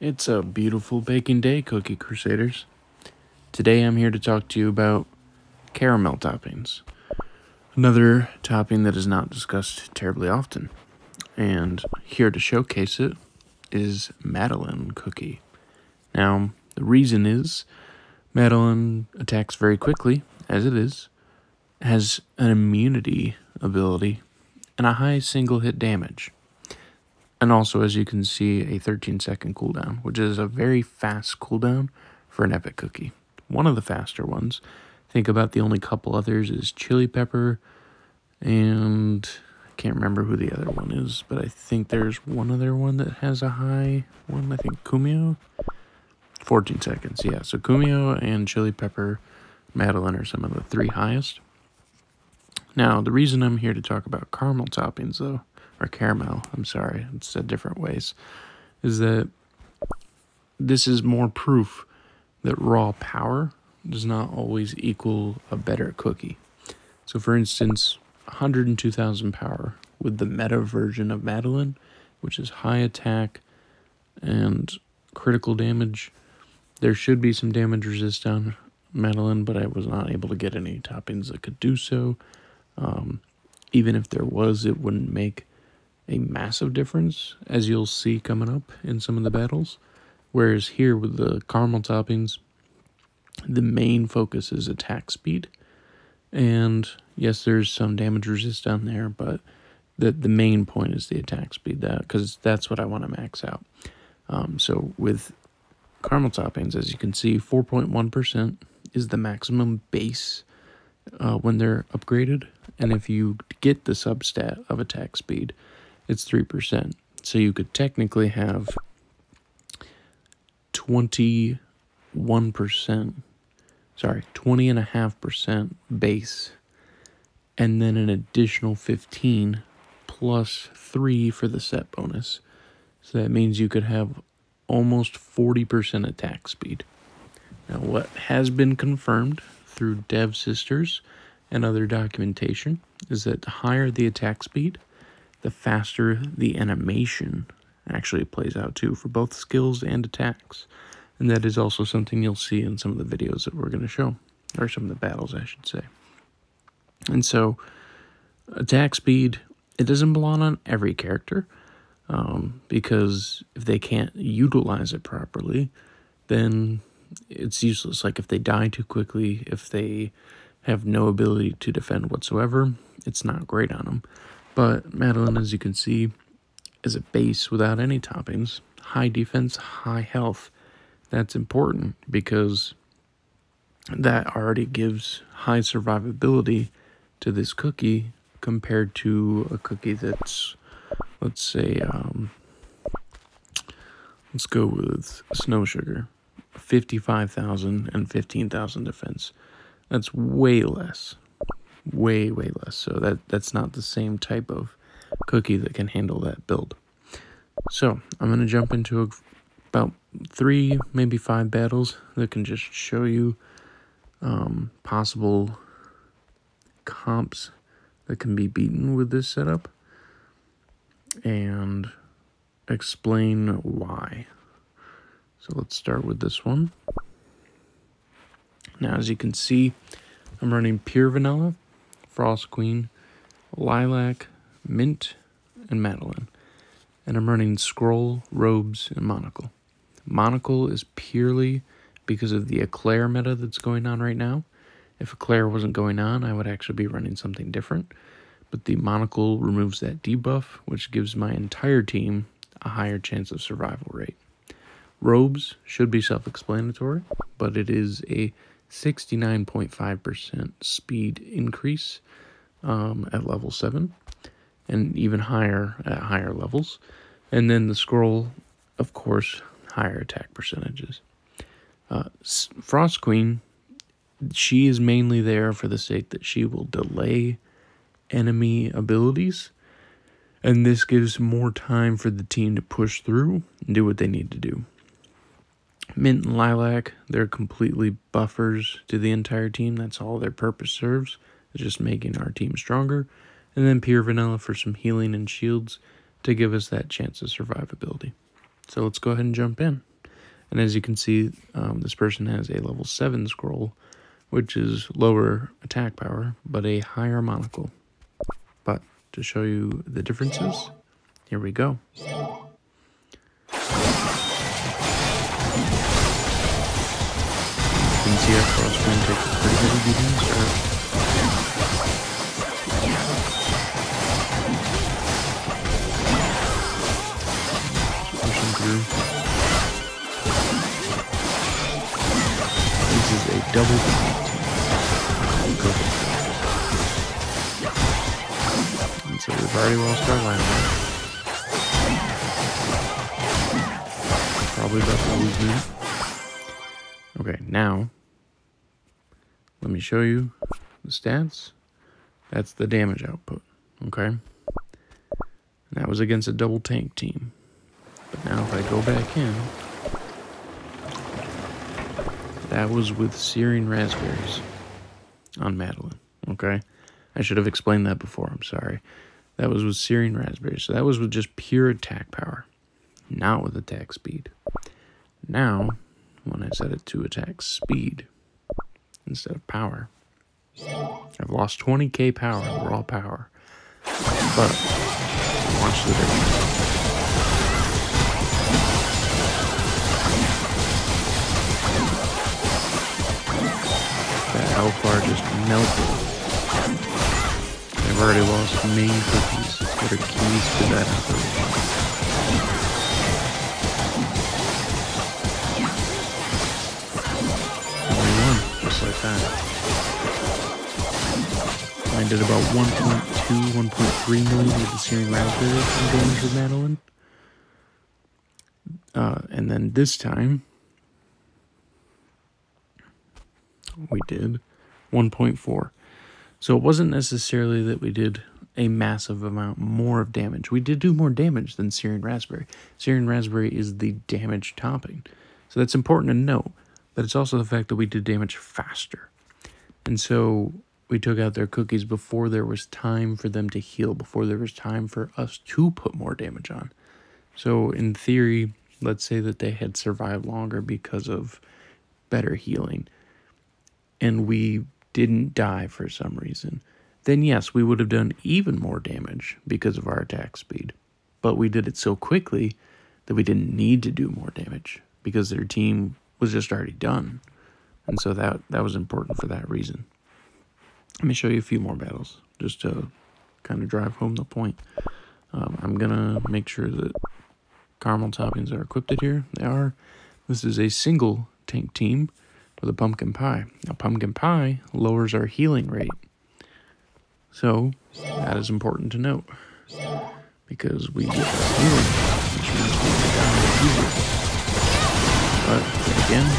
It's a beautiful baking day, Cookie Crusaders. Today I'm here to talk to you about caramel toppings. Another topping that is not discussed terribly often. And here to showcase it is Madeline Cookie. Now, the reason is Madeline attacks very quickly, as it is, has an immunity ability, and a high single hit damage. And also, as you can see, a 13-second cooldown, which is a very fast cooldown for an epic cookie. One of the faster ones. Think about the only couple others is chili pepper, and I can't remember who the other one is, but I think there's one other one that has a high one. I think Kumio. 14 seconds, yeah. So Kumio and chili pepper, Madeline are some of the three highest. Now, the reason I'm here to talk about caramel toppings, though, or caramel, I'm sorry, it's said different ways, is that this is more proof that raw power does not always equal a better cookie. So for instance, 102,000 power with the meta version of Madeline, which is high attack and critical damage. There should be some damage resist on Madeline, but I was not able to get any toppings that could do so. Even if there was, it wouldn't make a massive difference, as you'll see coming up in some of the battles. Whereas here with the caramel toppings, the main focus is attack speed. And yes, there's some damage resist down there, but the main point is the attack speed, because that's what I want to max out. So with caramel toppings, as you can see, 4.1% is the maximum base when they're upgraded. And if you get the substat of attack speed, it's 3%. So you could technically have 20.5% base, and then an additional 15 plus 3 for the set bonus. So that means you could have almost 40% attack speed. Now, what has been confirmed through Dev Sisters and other documentation is that the higher the attack speed, the faster the animation actually plays out too, for both skills and attacks. And that is also something you'll see in some of the videos that we're going to show, or some of the battles, I should say. And so, attack speed, it doesn't belong on every character, because if they can't utilize it properly, then it's useless. Like if they die too quickly, if they have no ability to defend whatsoever, it's not great on them. But Madeline, as you can see, is a base without any toppings. High defense, high health. That's important because that already gives high survivability to this cookie compared to a cookie that's, let's say, let's go with Snow Sugar. 55,000 and 15,000 defense. That's way less. Way less. So that's not the same type of cookie that can handle that build. So I'm going to jump into about 3, maybe 5 battles that can just show you possible comps that can be beaten with this setup and explain why. So let's start with this one. Now, as you can see, I'm running pure vanilla, Frost Queen, Lilac, Mint, and Madeline. And I'm running Scroll, Robes, and Monocle. Monocle is purely because of the Eclair meta that's going on right now. If Eclair wasn't going on, I would actually be running something different. But the Monocle removes that debuff, which gives my entire team a higher chance of survival rate. Robes should be self-explanatory, but it is a 69.5% speed increase at level 7, and even higher at higher levels. And then the scroll, of course, higher attack percentages. Frost Queen, she is mainly there for the sake that she will delay enemy abilities, and this gives more time for the team to push through and do what they need to do. Mint and Lilac, they're completely buffers to the entire team. That's all their purpose serves, is just making our team stronger. And then Pure Vanilla for some healing and shields to give us that chance of survivability. So let's go ahead and jump in. And as you can see, this person has a level 7 scroll, which is lower attack power, but a higher monocle. But to show you the differences, here we go. You can see our crosswind takes a pretty heavy beating to start. Pushing through. This is a double team. And so we've already lost our line. Probably about to lose me. Okay, now let me show you the stats. That's the damage output. Okay, and that was against a double tank team. But now if I go back in, that was with searing raspberries on Madeline. Okay, I should have explained that before. I'm sorry. That was with searing raspberries. So that was with just pure attack power, not with attack speed. Now, when I set it to attack speed instead of power, I've lost 20k power, raw power. But watch the difference. That health bar just melted. I've already lost main cookies that are keys to that operation. 21, just like that. I did about 1.2, 1.3 million with the searing raspberry damage with Madeline. And then this time, we did 1.4. So it wasn't necessarily that we did a massive amount more of damage. We did do more damage than searing raspberry. Searing raspberry is the damage topping. So that's important to note. But it's also the fact that we did damage faster. And so we took out their cookies before there was time for them to heal, before there was time for us to put more damage on. So in theory, let's say that they had survived longer because of better healing, and we didn't die for some reason, then yes, we would have done even more damage because of our attack speed. But we did it so quickly that we didn't need to do more damage because their team was just already done. And so that was important for that reason. Let me show you a few more battles just to kind of drive home the point. I'm going to make sure that Carmel toppings are equipped here. They are. This is a single tank team with a pumpkin pie. Now, pumpkin pie lowers our healing rate. So, that is important to note. Because we get less healing, which means we get down easier. But, again,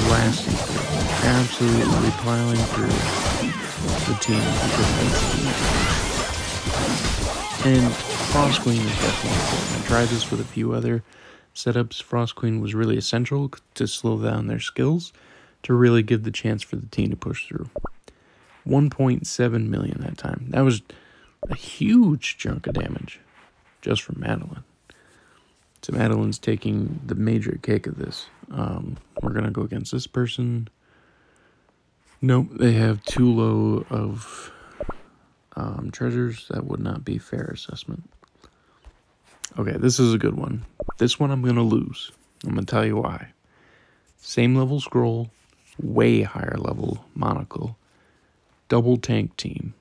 blasting through. Absolutely piling through the team because that's the... And Frost Queen is definitely important. I tried this with a few other setups. Frost Queen was really essential to slow down their skills to really give the chance for the team to push through. 1.7 million that time. That was a huge chunk of damage just from Madeline. So Madeline's taking the major cake of this. We're going to go against this person. Nope, they have too low of treasures. That would not be fair assessment. Okay, this is a good one. This one I'm going to lose. I'm going to tell you why. Same level scroll, way higher level monocle, double tank team.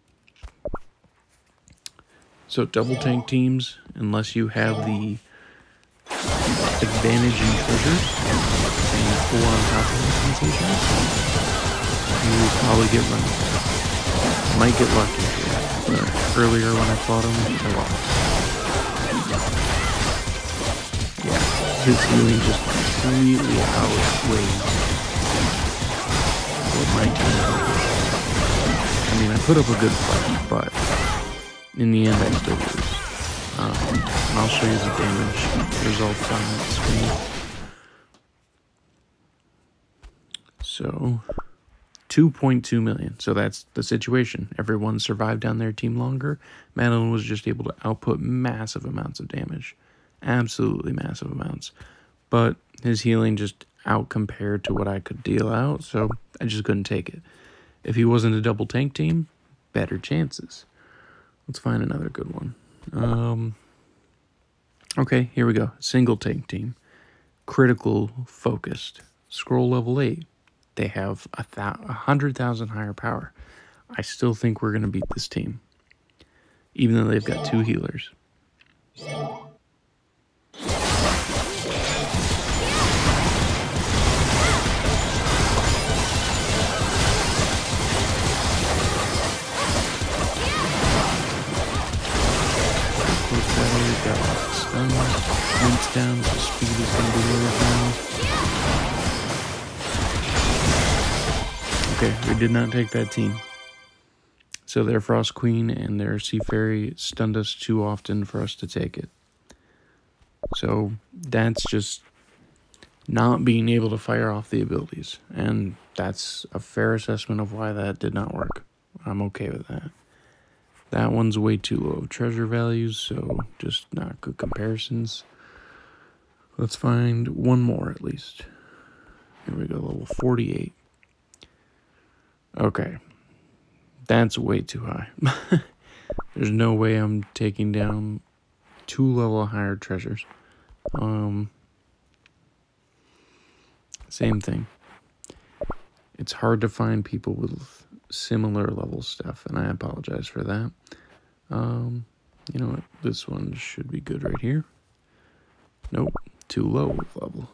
So double tank teams, unless you have the advantage in treasures and full on top of the sensation, you will probably get lucky. Might get lucky here, but earlier when I fought him, I lost. Yeah, his healing just completely outweighs what my team did. I mean, I put up a good fight, but in the end, I still lose. And I'll show you the damage results on that screen. So, 2.2 million. So that's the situation. Everyone survived on their team longer. Madeline was just able to output massive amounts of damage. absolutely massive amounts. But his healing just out compared to what I could deal out, so I just couldn't take it. If he wasn't a double tank team, better chances. Let's find another good one. Okay, here we go. Single tank team. Critical focused. Scroll level 8. They have 100,000 higher power. I still think we're going to beat this team, even though they've got 2 healers. Mints down, so speed is going to be lower now. Okay, we did not take that team. So their Frost Queen and their Sea Fairy stunned us too often for us to take it. So that's just not being able to fire off the abilities. And that's a fair assessment of why that did not work. I'm okay with that. That one's way too low treasure values, so just not good comparisons. Let's find one more at least. Here we go, level 48. Okay. That's way too high. There's no way I'm taking down 2 level higher treasures. Same thing. It's hard to find people with similar level stuff, and I apologize for that. You know what? This one should be good right here. Nope, too low of level.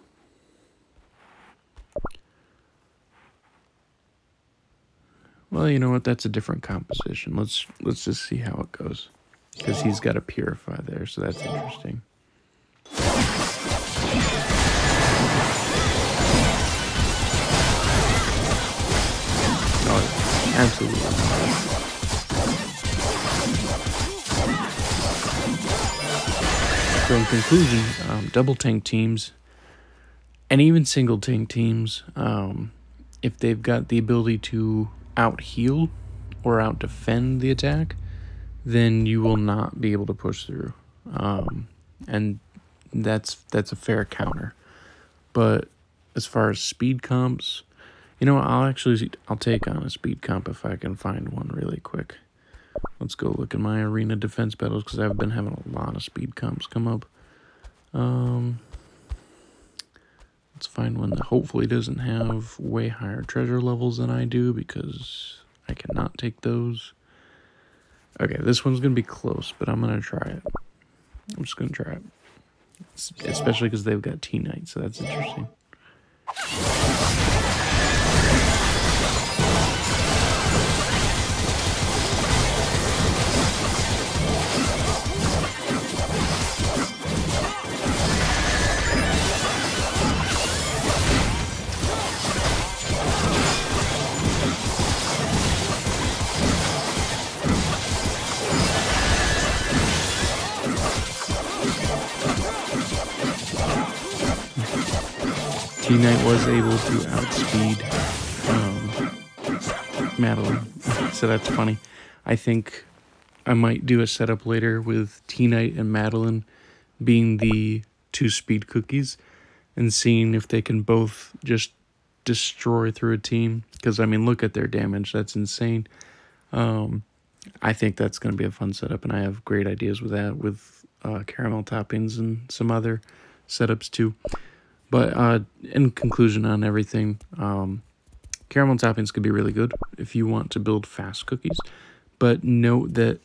Well, you know what? That's a different composition. Let's just see how it goes, because he's got a purify there, so that's interesting. Oh, absolutely. So in conclusion, double tank teams and even single tank teams, if they've got the ability to out heal or out defend the attack, then you will not be able to push through. And that's a fair counter. But as far as speed comps, you know what, I'll take on a speed comp if I can find one really quick. Let's go look at my arena defense battles, because I've been having a lot of speed comps come up. Let's find one that hopefully doesn't have way higher treasure levels than I do, because I cannot take those. Okay, this one's going to be close, but I'm going to try it. I'm just going to try it. Especially because they've got T-Knight, so that's interesting. T-Knight was able to outspeed Madeline, so that's funny. I think I might do a setup later with T-Knight and Madeline being the 2 speed cookies and seeing if they can both just destroy through a team. Because, I mean, look at their damage. That's insane. I think that's going to be a fun setup, and I have great ideas with that, with Caramel Toppings and some other setups too. But in conclusion on everything, Caramel Toppings could be really good if you want to build fast cookies. But note that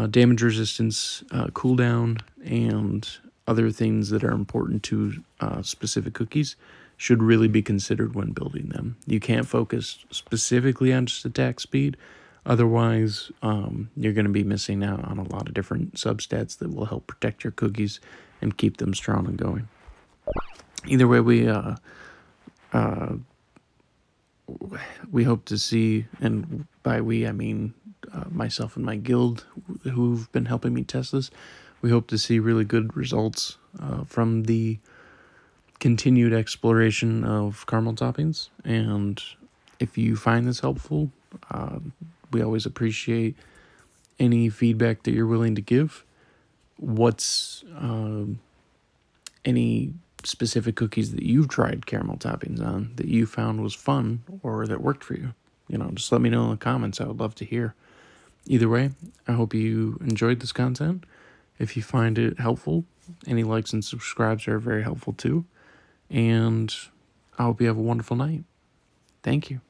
damage resistance, cooldown, and other things that are important to specific cookies should really be considered when building them. You can't focus specifically on just attack speed. Otherwise, you're going to be missing out on a lot of different substats that will help protect your cookies and keep them strong and going. Either way, we hope to see, and by we I mean myself and my guild who've been helping me test this, we hope to see really good results from the continued exploration of Carmel Toppings. And if you find this helpful, we always appreciate any feedback that you're willing to give. What's any specific cookies that you've tried caramel toppings on that you found was fun or that worked for you. Just let me know in the comments. I would love to hear. Either way, I hope you enjoyed this content. If you find it helpful, any likes and subscribes are very helpful too. And I hope you have a wonderful night. Thank you.